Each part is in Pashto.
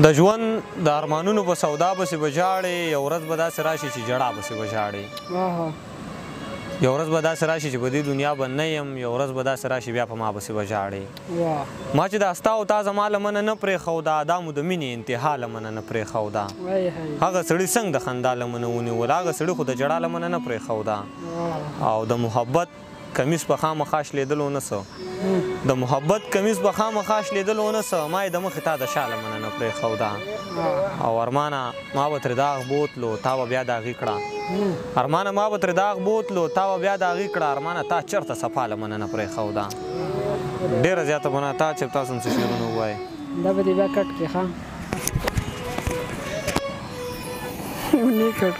د ژوند د ارمانونو په سودا پسې به ژاړې، یو ورځ به داسې راشي چې ژړا پسې به ژاړې. یو ورځ به داسې راشي چې په دې دنیا به نه یم، یو ورځ به داسې راشي بیا په ما پسې به ژاړې. ما چې دا ستا او تا زما لمنه نه پرېښوده، دا مو د مینې انتها لمنه نه پرېښوده. هغه سړي څنګه د خندا لمنه ونیول، هغه سړي خو د ژړا لمنه نه پرېښوده. او د محبت کمیس به خامخا شلېدلو نه څه، د محبت کمیس به خامخا شلېدلو نه څه، ما یې د مخې تا د شا لمنه نه پرېښوده. او ارمانه ما به ترې داغ بوتلو، تا به بیا داغي کړه. ارمانه ما به ترې داغ بوتلو، تا به بیا داغي کړه. ارمانه تا چېرته صفا لمنه نه پرېښوده. ډېره زیاته ګناه تا چې تاسو هم څه شعرونه ووایئ. دا به دې بیا کټ کړې ښه ونې کټ.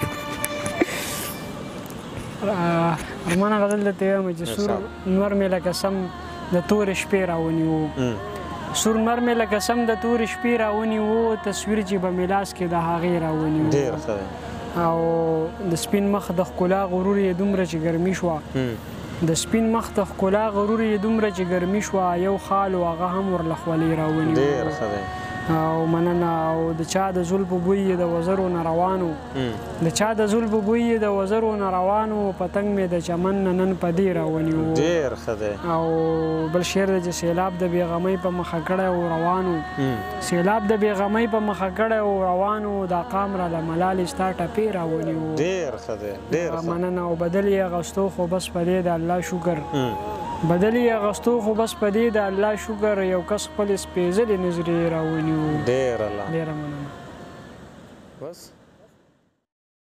ارمانه غزل درته وایم چې سور نور مې لکه سم د تورې شپې راونیو، سور نور مې لکه سم د تورې شپې راونیو، تصویر چې به مې لاس کې د هغې راونیو. او د سپین مخ د ښکلا غرور یې دومره چې ګرمي شوه، د سپین مخ د ښکلا غرور یې دومره چې ګرمي شوه، یو خال و هغه هم ورله خولې راونیو. او مننه. او د چا د زلفو بوی یې د وزرو نه روانو، د چا د زلفو بوی یې د وزرو نه روانو، پتنګ مې د چمن نه نن په دې راونیو. او بل شعر دی چې سیلاب د بېغمۍ په مخه کړی و روانو، سیلاب د بېغمۍ په مخه کړی و روانو، دا قام را له ملالې ستا ټپې راونیو. مننه. او بدل یې اغوستو خو بس په دې د الله شکر، بدل یې اغوستو خو بس په دې د الله شکر، یو کس خپلې سپېڅلې نظرې راونیو. ډېره مننه. بس